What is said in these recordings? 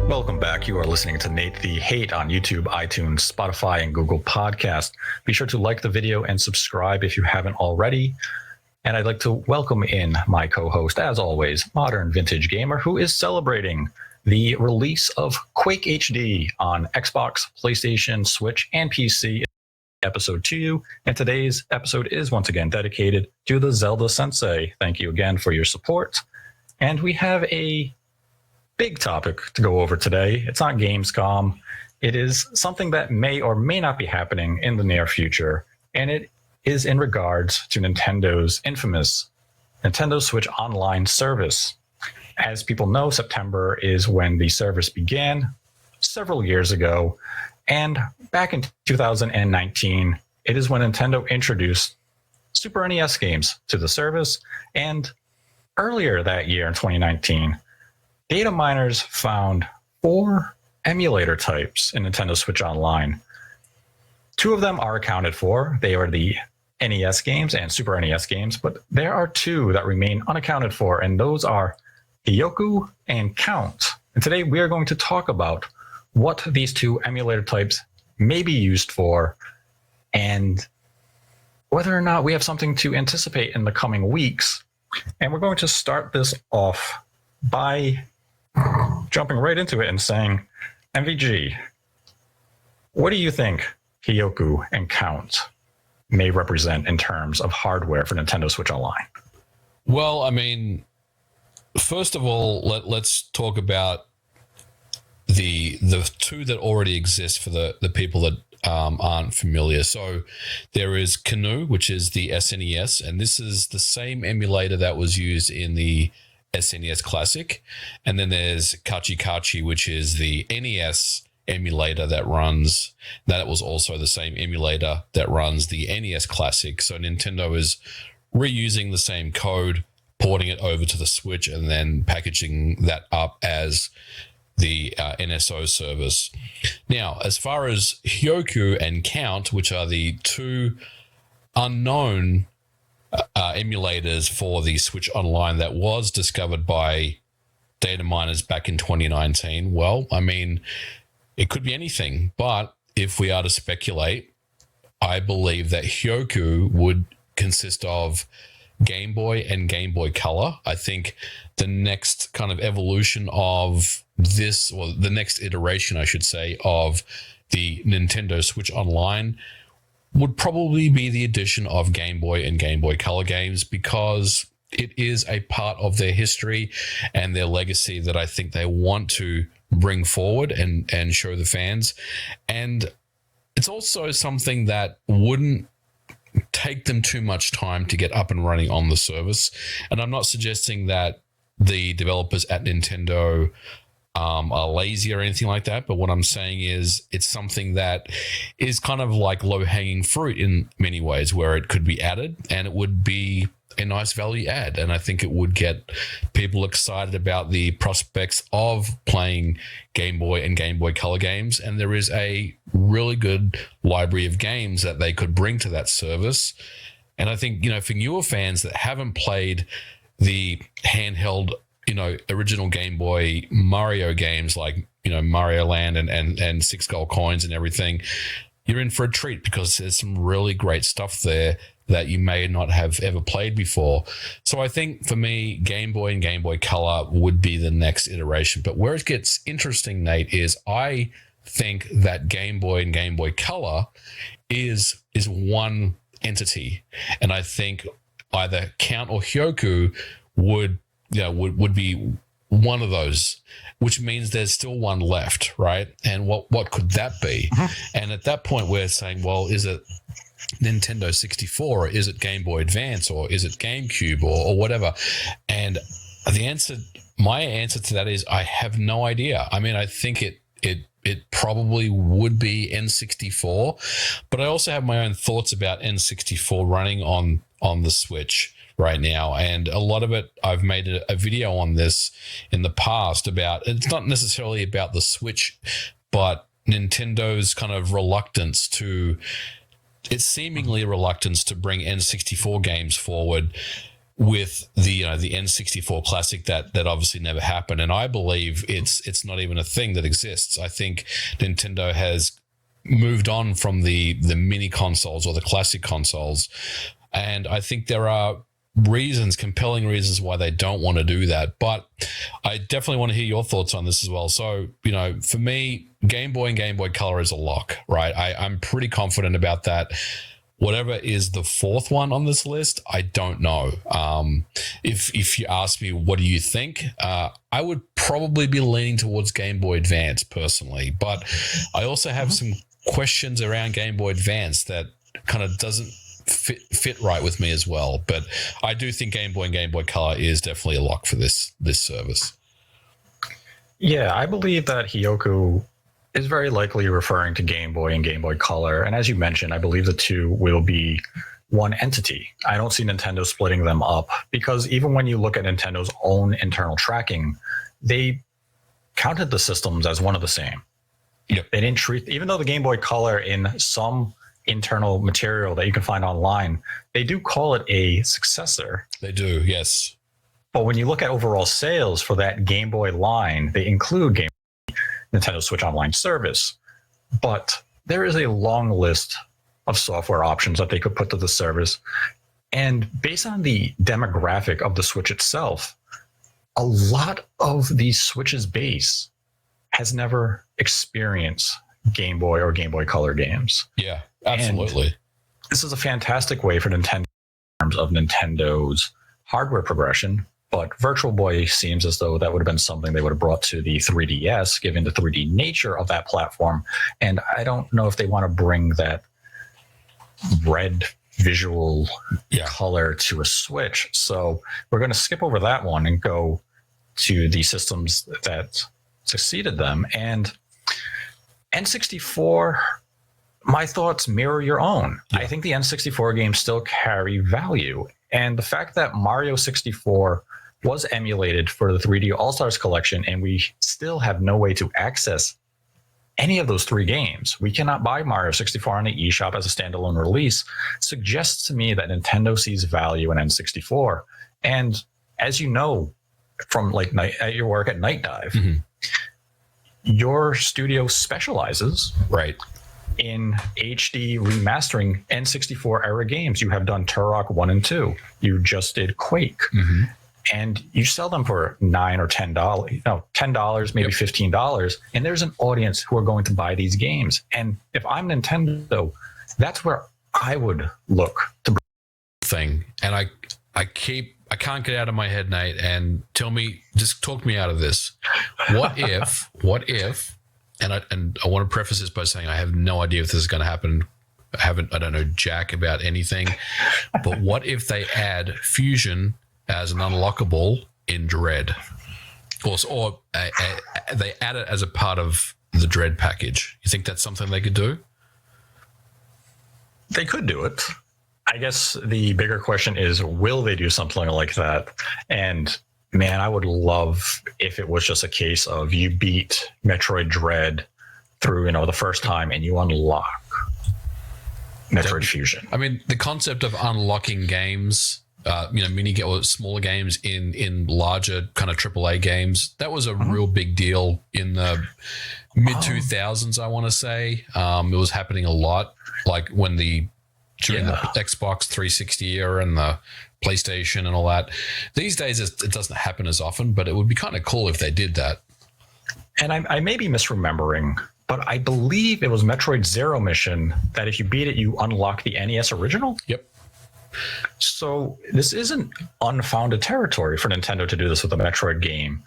Welcome back. You are listening to Nate the Hate on YouTube, iTunes, Spotify, and Google Podcast. Be sure to like the video and subscribe if you haven't already. And I'd like to welcome in my co-host, as always, Modern Vintage Gamer, who is celebrating the release of Quake HD on Xbox, PlayStation, Switch, and PC. Episode 2, and today's episode is once again dedicated to the Zelda Sensei. Thank you again for your support. And we have a big topic to go over today. It's not Gamescom. It is something that may or may not be happening in the near future, and it is in regards to Nintendo's infamous Nintendo Switch Online service. As people know, September is when the service began several years ago, and back in 2019, it is when Nintendo introduced Super NES games to the service, and earlier that year in 2019, data miners found 4 emulator types in Nintendo Switch Online. 2 of them are accounted for. They are the NES games and Super NES games, but there are 2 that remain unaccounted for, and those are Hyoku and Count. And today we are going to talk about what these 2 emulator types may be used for and whether or not we have something to anticipate in the coming weeks. And we're going to start this off by jumping right into it and saying, MVG, what do you think Hyoku and Count may represent in terms of hardware for Nintendo Switch Online? Well, I mean, first of all, let's talk about the 2 that already exist for the people that aren't familiar. So there is Canoe, which is the SNES, and this is the same emulator that was used in the SNES Classic. And then there's Kachi, which is the NES emulator that was also the same emulator that runs the NES Classic. So Nintendo is reusing the same code, porting it over to the Switch, and then packaging that up as the NSO service. Now, as far as Hyoku and Count, which are the 2 unknown emulators for the Switch Online that was discovered by data miners back in 2019, well, I mean, it could be anything. But if we are to speculate, I believe that Hyoku would consist of Game Boy and Game Boy Color. I think the next kind of evolution of this, or the next iteration, I should say, of the Nintendo Switch Online would probably be the addition of Game Boy and Game Boy Color games, because it is a part of their history and their legacy that I think they want to bring forward and show the fans. And it's also something that wouldn't take them too much time to get up and running on the service. And I'm not suggesting that the developers at Nintendo are lazy or anything like that, but what I'm saying is it's something that is kind of like low-hanging fruit in many ways, where it could be added and it would be a nice value add, and I think it would get people excited about the prospects of playing Game Boy and Game Boy Color games. And there is a really good library of games that they could bring to that service. And I think, for newer fans that haven't played the handheld, original Game Boy Mario games like, Mario Land and 6 Gold Coins and everything, you're in for a treat, because there's some really great stuff there that you may not have ever played before. So I think for me, Game Boy and Game Boy Color would be the next iteration. But where it gets interesting, Nate, is I think that Game Boy and Game Boy Color is one entity. And I think either Count or Hyoku would be one of those, which means there's still one left, right? And what could that be? And at that point, we're saying, well, is it Nintendo 64, or is it Game Boy Advance, or is it Gamecube, or whatever? And my answer to that is I have no idea. I mean, I think it probably would be N64, but I also have my own thoughts about N64 running on the Switch right now. And a lot of it, I've made a video on this in the past about, it's not necessarily about the Switch, but Nintendo's kind of its seemingly reluctance to bring N64 games forward with the the N64 Classic that obviously never happened, and I believe it's not even a thing that exists. I think Nintendo has moved on from the mini consoles or the classic consoles, and I think there are compelling reasons why they don't want to do that. But I definitely want to hear your thoughts on this as well. So, for me, Game Boy and Game Boy Color is a lock, right? I'm pretty confident about that. Whatever is the fourth one on this list, I don't know. If you ask me, what do you think? I would probably be leaning towards Game Boy Advance personally, but I also have some questions around Game Boy Advance that kind of doesn't fit right with me as well. But I do think Game Boy and Game Boy Color is definitely a lock for this service. Yeah, I believe that Hyoku is very likely referring to Game Boy and Game Boy Color. And as you mentioned, I believe the two will be one entity. I don't see Nintendo splitting them up, because even when you look at Nintendo's own internal tracking, they counted the systems as one of the same. Yep. They didn't treat, even though the Game Boy Color in some internal material that you can find online, they do call it a successor. They do, yes. But when you look at overall sales for that Game Boy line, they include Nintendo Switch Online service. But there is a long list of software options that they could put to the service. And based on the demographic of the Switch itself, a lot of the Switch's base has never experienced Game Boy or Game Boy Color games. Yeah, absolutely. And this is a fantastic way for Nintendo in terms of Nintendo's hardware progression. But Virtual Boy seems as though that would have been something they would have brought to the 3DS, given the 3D nature of that platform. And I don't know if they want to bring that red visual color to a Switch. So we're going to skip over that one and go to the systems that succeeded them. And N64, my thoughts mirror your own. I think the N64 games still carry value. And the fact that Mario 64 was emulated for the 3D All-Stars collection, and we still have no way to access any of those three games. We cannot buy Mario 64 on the eShop as a standalone release, suggests to me that Nintendo sees value in N64. And as you know, from at your work at Night Dive, your studio specializes in HD remastering N64 era games. You have done Turok 1 and 2. You just did Quake. And you sell them for $9 or $10, $10, maybe $15. And there's an audience who are going to buy these games. And if I'm Nintendo, that's where I would look to thing. And I can't get out of my head, Nate, and just talk me out of this. What if, and I want to preface this by saying I have no idea if this is going to happen. I don't know jack about anything, but what if they add Fusion as an unlockable in Dread, or they add it as a part of the Dread package? You think that's something they could do? They could do it. I guess the bigger question is, will they do something like that? And man, I would love if it was just a case of you beat Metroid Dread through, the first time, and you unlock Metroid Fusion. I mean, the concept of unlocking games, or smaller games in larger kind of AAA games, that was a real big deal in the mid 2000s. I want to say it was happening a lot, like during the Xbox 360 era and the PlayStation and all that. These days it doesn't happen as often, but it would be kind of cool if they did that. And I may be misremembering, but I believe it was Metroid Zero Mission that if you beat it, you unlock the NES original. Yep. So this isn't unfounded territory for Nintendo to do this with a Metroid game.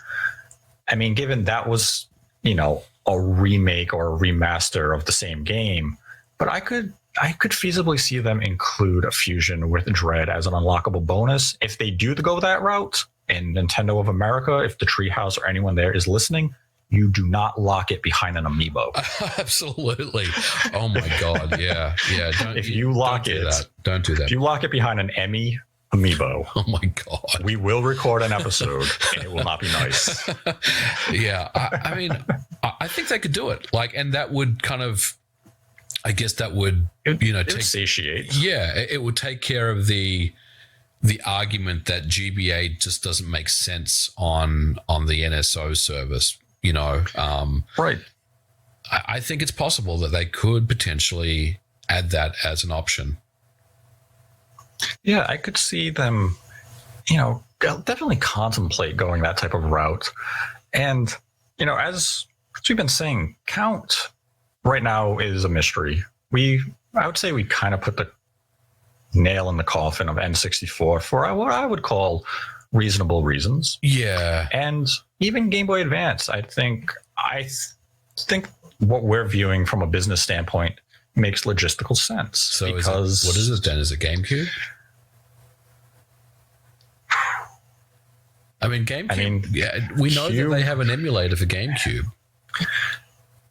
I mean, given that was, a remake or a remaster of the same game, but I could feasibly see them include a Fusion with Dread as an unlockable bonus. If they do go that route, and Nintendo of America, if the Treehouse or anyone there is listening, you do not lock it behind an amiibo. Absolutely. Oh my God. Yeah. If you lock it, don't do that. If you lock it behind an Emmy amiibo, oh my God, we will record an episode and it will not be nice. Yeah. I mean, I think they could do it. And that would kind of, I guess that would, it would satiate. Yeah. It would take care of the the argument that GBA just doesn't make sense on the NSO service. Right. I think it's possible that they could potentially add that as an option. Yeah, I could see them, definitely contemplate going that type of route. And, as we've been saying, count right now is a mystery. I would say we kind of put the nail in the coffin of N64 for what I would call reasonable reasons. Yeah. And even Game Boy Advance, I think what we're viewing from a business standpoint makes logistical sense. So what is it then? Is it GameCube? I mean, GameCube. Yeah, we know that they have an emulator for GameCube.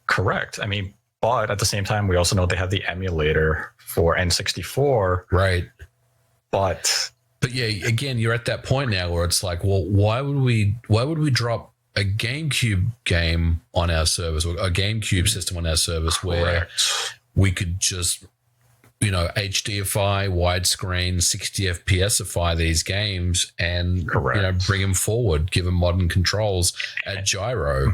Correct. I mean, but at the same time, we also know they have the emulator for N64. Right. But yeah, again, you're at that point now where it's like, well, why would we drop a GameCube game on our service, or a GameCube system on our service, where we could just, HDify, widescreen, 60 FPSify these games and, bring them forward, give them modern controls at gyro,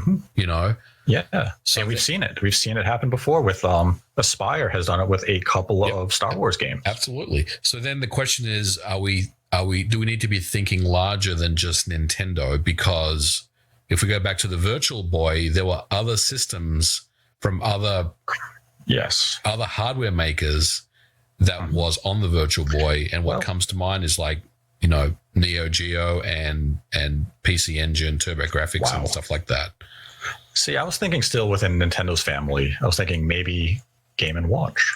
Yeah. So we've seen it. We've seen it happen before with Aspire has done it with a couple of Star Wars games. Absolutely. So then the question is, do we need to be thinking larger than just Nintendo? Because if we go back to the Virtual Boy, there were other systems from other hardware makers that was on the Virtual Boy, and what comes to mind is like, Neo Geo and PC Engine, TurboGrafx, and stuff like that. See, I was thinking still within Nintendo's family. I was thinking maybe Game & Watch.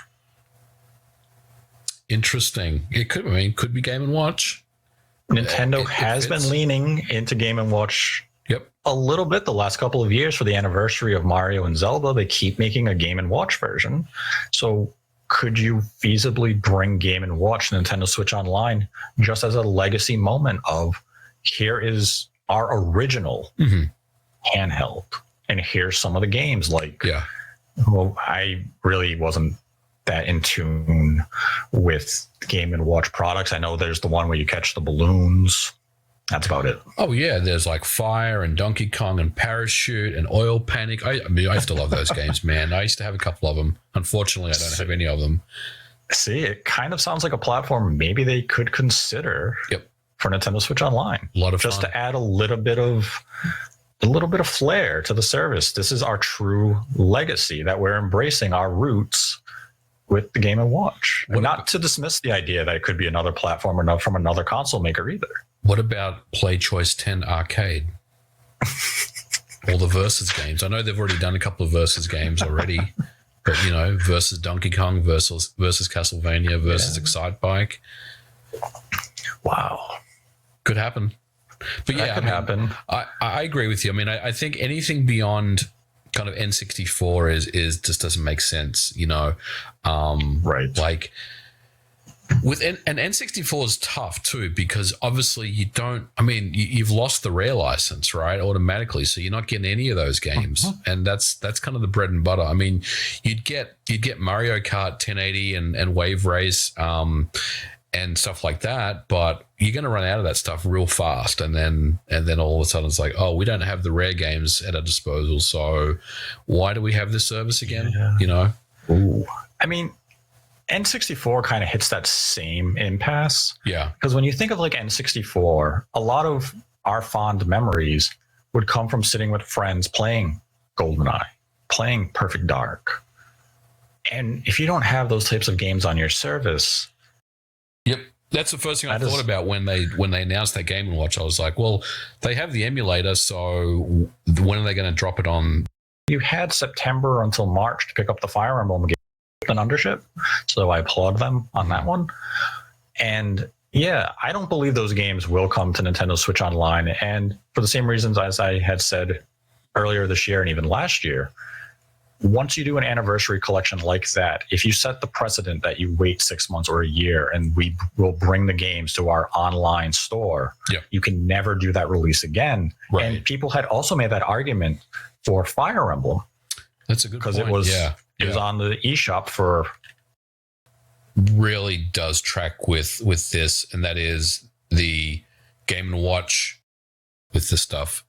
Interesting. It could be Game & Watch. Nintendo has been leaning into Game & Watch a little bit the last couple of years for the anniversary of Mario and Zelda. They keep making a Game & Watch version. So could you feasibly bring Game & Watch to Nintendo Switch Online just as a legacy moment of, here is our original handheld, and here's some of the games? I really wasn't that in tune with Game & Watch products. I know there's the one where you catch the balloons. That's about it. Oh yeah, there's like Fire and Donkey Kong and Parachute and Oil Panic. I used to love those games, man. I used to have a couple of them. Unfortunately, I don't have any of them. See, it kind of sounds like a platform maybe they could consider for Nintendo Switch Online. A lot of just fun. To add a little bit of flair to the service. This is our true legacy, that we're embracing our roots with the Game & Watch. Not to dismiss the idea that it could be another platform or from another console maker either. What about Play Choice 10 Arcade? All the Versus games. I know they've already done a couple of Versus games already, but Versus Donkey Kong, versus Castlevania, versus Excite Bike. Wow. Could happen. But that could happen. I agree with you. I mean, I think anything beyond kind of N64 is just doesn't make sense, right. Like with an N64 is tough too, because obviously you've lost the Rare license, right? Automatically. So you're not getting any of those games. And that's kind of the bread and butter. I mean, you'd get Mario Kart 1080 and Wave Race, and stuff like that, but you're going to run out of that stuff real fast, and then all of a sudden it's like, oh, we don't have the Rare games at our disposal, so why do we have this service again? Ooh. I mean, N64 kind of hits that same impasse. Yeah, because when you think of like N64, a lot of our fond memories would come from sitting with friends playing GoldenEye, playing Perfect Dark, and if you don't have those types of games on your service. Yep, that's the first thing I thought about when they announced that Game & Watch. I was like, well, they have the emulator, so when are they going to drop it on? You had September until March to pick up the Fire Emblem game with an undership, so I applaud them on that one. And yeah, I don't believe those games will come to Nintendo Switch Online, and for the same reasons as I had said earlier this year and even last year. Once you do an anniversary collection like that, if you set the precedent that you wait 6 months or a year and we will bring the games to our online store, you can never do that release again. Right. And people had also made that argument for Fire Emblem. That's a good point. Because it was on the eShop for... Really does track with this, and that is the Game & Watch with the stuff.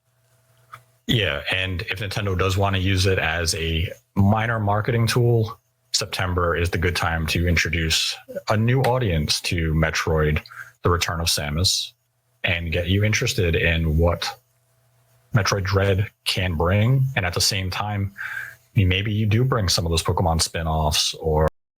Yeah, and if Nintendo does want to use it as a minor marketing tool, September is the good time to introduce a new audience to Metroid: The Return of Samus and get you interested in what Metroid Dread can bring. And at the same time, maybe you do bring some of those Pokemon spin-offs or